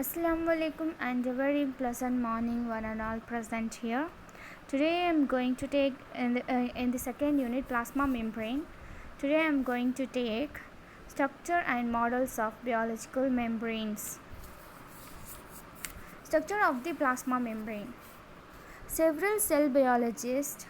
Assalamualaikum and a very pleasant morning one and all present here. Today I am going to take in the second unit plasma membrane. Today I am going to take structure and models of biological membranes. Structure of the plasma membrane. Several cell biologists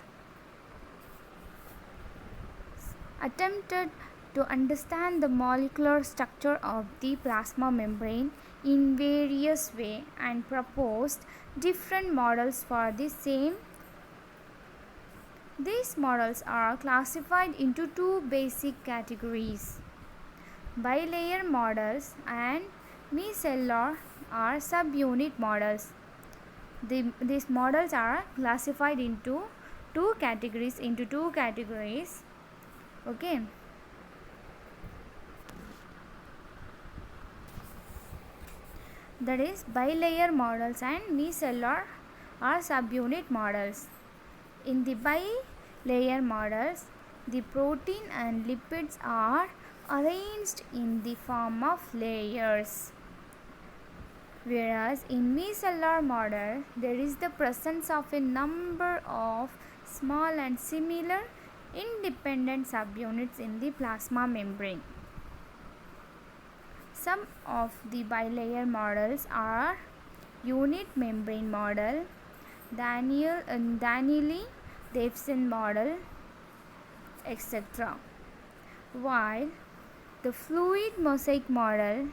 attempted to understand the molecular structure of the plasma membrane in various ways and proposed different models for the same. These models are classified into two basic categories: bilayer models and micellar or subunit models. These models are classified into two categories. Okay. That is bilayer models and micellar or subunit models. In the bilayer models, the protein and lipids are arranged in the form of layers. Whereas in micellar model, there is the presence of a number of small and similar independent subunits in the plasma membrane. Some of the bilayer models are unit membrane model, Danieli-Davidson model, etc. While the fluid mosaic model,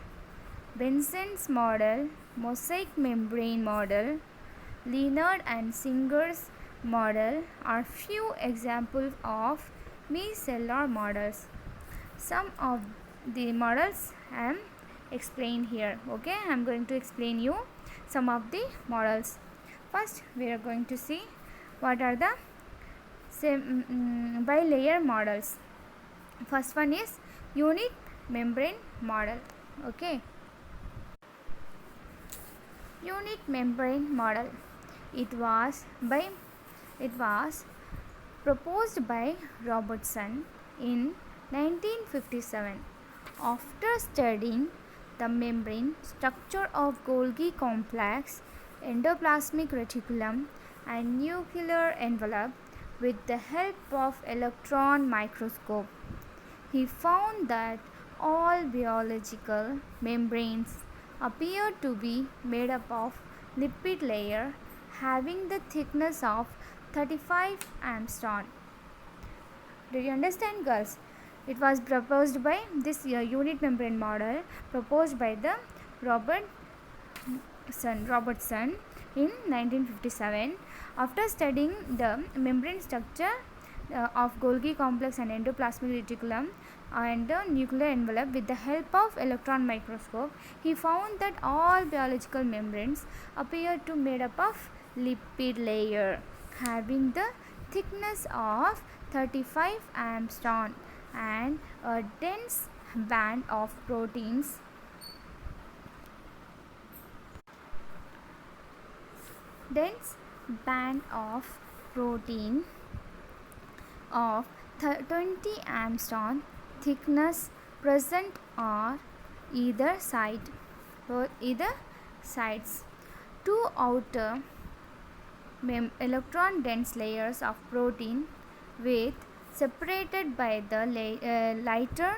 Benson's model, mosaic membrane model, Leonard and Singer's model are few examples of micellar models. Some of the models I am explained here. Okay, I am going to explain you some of the models. First, we are going to see what are the bilayer models. First one is unit membrane model. Okay, unit membrane model. It was proposed by Robertson in 1957 after studying the membrane structure of Golgi complex, endoplasmic reticulum and nuclear envelope with the help of electron microscope. He found that all biological membranes appear to be made up of lipid layer having the thickness of 35 angstrom. Do you understand, girls? It was proposed by this unit membrane model proposed by the Robertson in 1957 after studying the membrane structure of Golgi complex and endoplasmic reticulum and the nuclear envelope with the help of electron microscope. He found that all biological membranes appear to made up of lipid layer having the thickness of 35 angstrom and a dense band of proteins of 20 angstrom thickness present on either sides. Two outer electron dense layers of protein with separated by the lighter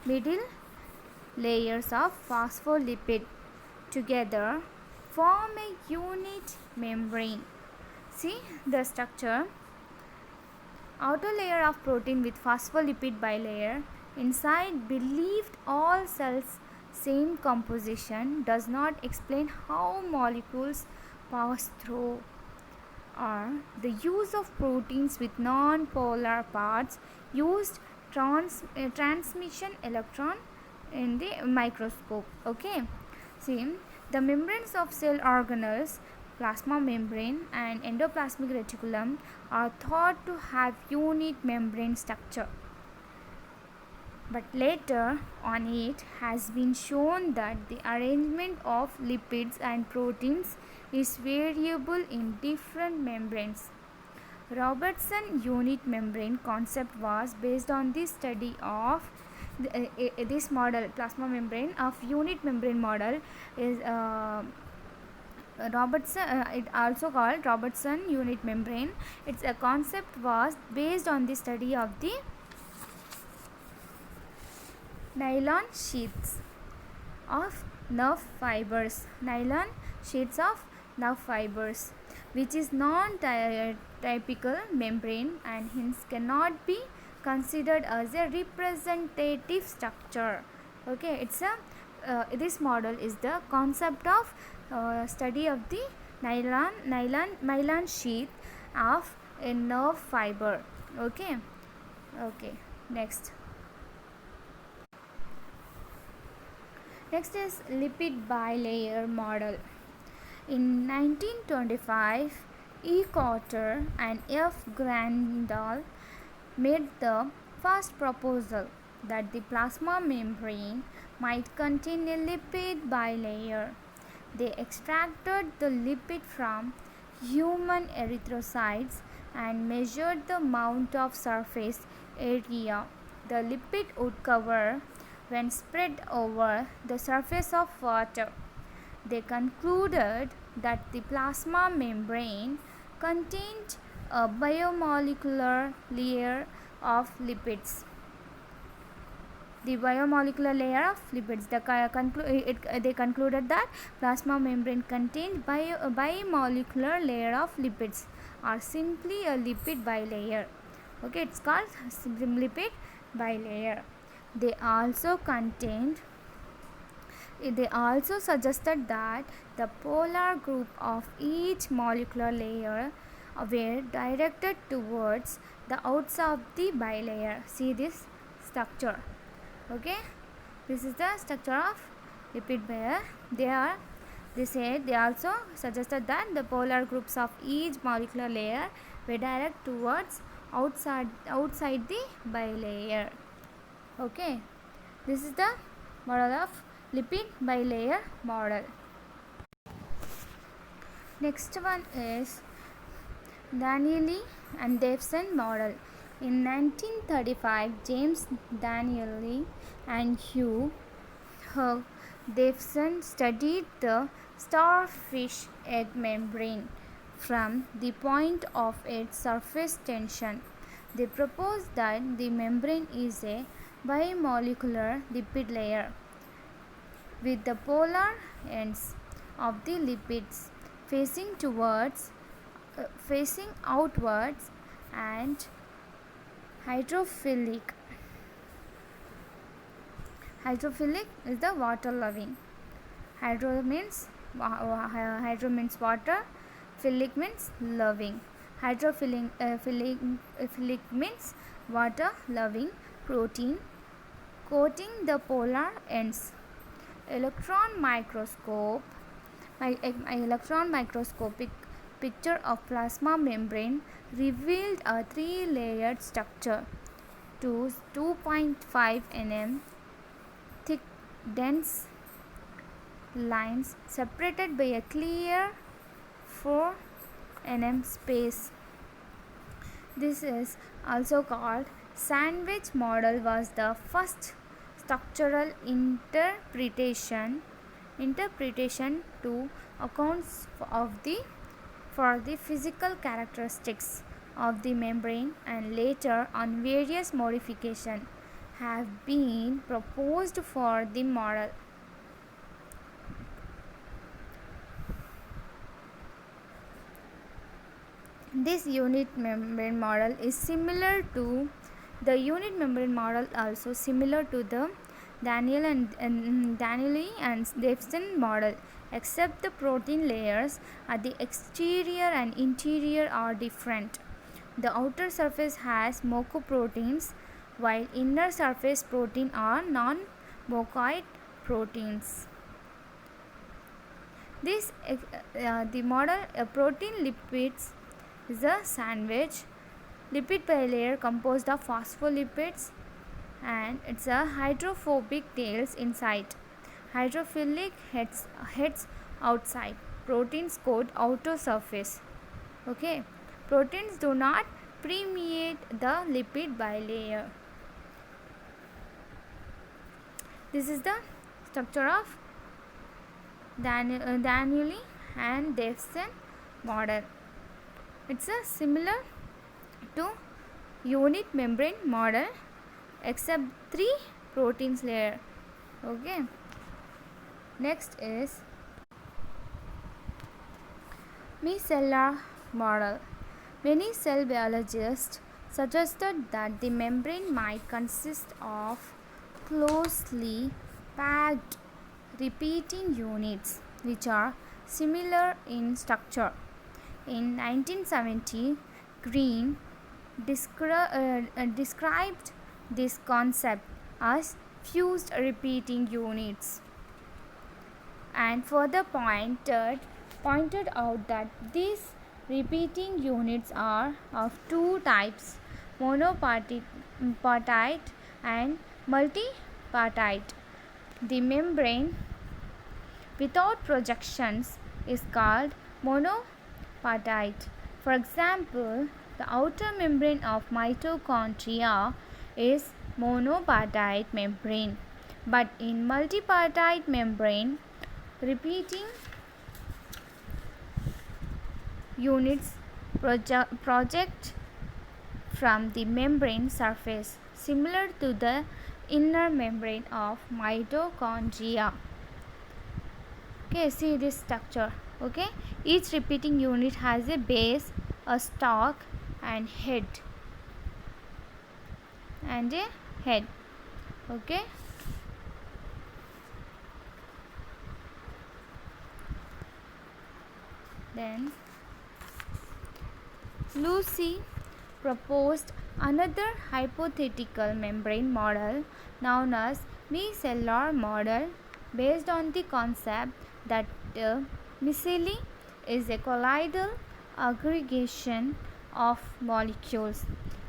middle layers of phospholipid together form a unit membrane. See the structure. Outer layer of protein with phospholipid bilayer inside believed all cells same composition does not explain how molecules pass through or the use of proteins with non-polar parts used transmission electron in the microscope. Okay, see the membranes of cell organelles, plasma membrane and endoplasmic reticulum are thought to have unit membrane structure, but later on it has been shown that the arrangement of lipids and proteins is variable in different membranes. Robertson unit membrane concept was based on the study of this model, plasma membrane of unit membrane model, is Robertson, it also called Robertson unit membrane. Its a concept was based on the study of the nylon sheets of nerve fibers, which is non-typical membrane and hence cannot be considered as a representative structure. Okay, it's a this model is the concept of study of the nylon sheath of a nerve fiber. Okay, next is lipid bilayer model. In 1925, E. Cotter and F. Grandal made the first proposal that the plasma membrane might contain a lipid bilayer. They extracted the lipid from human erythrocytes and measured the amount of surface area the lipid would cover when spread over the surface of water. They concluded that the plasma membrane contained a biomolecular layer of lipids. They concluded that plasma membrane contained a biomolecular layer of lipids, or simply a lipid bilayer. Okay, it's called lipid bilayer. They also suggested that the polar group of each molecular layer were directed towards the outside of the bilayer. See this structure. Okay, this is the structure of lipid bilayer. They also suggested that the polar groups of each molecular layer were directed towards outside the bilayer. Okay, this is the model of lipid bilayer model. Next one is Danieli and Davison model. In 1935, James Danieli and Hugh Davison studied the starfish egg membrane from the point of its surface tension. They proposed that the membrane is a bimolecular lipid layer with the polar ends of the lipids facing outwards and hydrophilic. Hydrophilic is the water loving. Hydro means water, philic means loving. Hydrophilic means water loving protein coating the polar ends. Electron microscopic picture of plasma membrane revealed a 3-layered structure to 2.5 nm thick dense lines separated by a clear 4 nm space. This is also called sandwich model. Was the first structural interpretation to account for the physical characteristics of the membrane, and later on various modifications have been proposed for the model. This unit membrane model is similar to the unit membrane model, also similar to the Danieli and Davison model, except the protein layers at the exterior and interior are different. The outer surface has mucoproteins, while inner surface protein are non-mucoid proteins. The model protein lipids is a sandwich lipid bilayer composed of phospholipids, and it's a hydrophobic tails inside, hydrophilic heads outside, proteins coat outer surface. Okay, proteins do not permeate the lipid bilayer. This is the structure of Danieli and Davison model. It's similar to unit membrane model except 3 proteins layer. Okay. Next is micellar model. Many cell biologists suggested that the membrane might consist of closely packed repeating units which are similar in structure. In 1970, Green described this concept as fused repeating units and further pointed out that these repeating units are of two types, monopartite and multipartite. The membrane without projections is called monopartite. For example, the outer membrane of mitochondria is monopartite membrane, but in multipartite membrane, repeating units project from the membrane surface, similar to the inner membrane of mitochondria. Okay, see this structure. Okay, each repeating unit has a base, a stalk, and head. Okay. Then Lucy proposed another hypothetical membrane model known as micellar model based on the concept that micelle is a colloidal aggregation of molecules.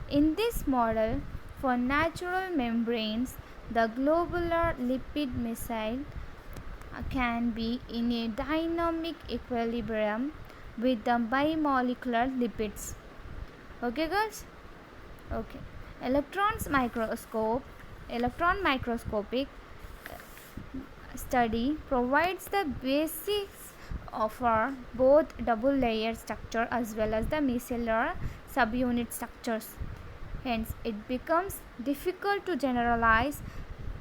In this model, for natural membranes, the globular lipid micelle can be in a dynamic equilibrium with the bimolecular lipids. Okay, girls? Okay. Electron microscopic study provides the basics of both double layer structure as well as the micellar subunit structures. Hence, it becomes difficult to generalize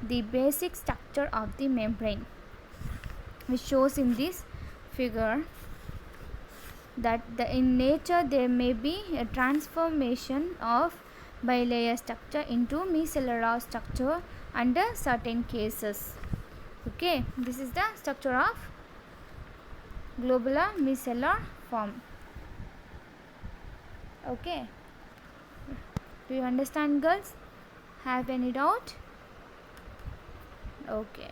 the basic structure of the membrane, which shows in this figure that in nature there may be a transformation of bilayer structure into micellar structure under certain cases. Okay, this is the structure of globular micellar form. Okay, do you understand, girls? Have any doubt? Okay.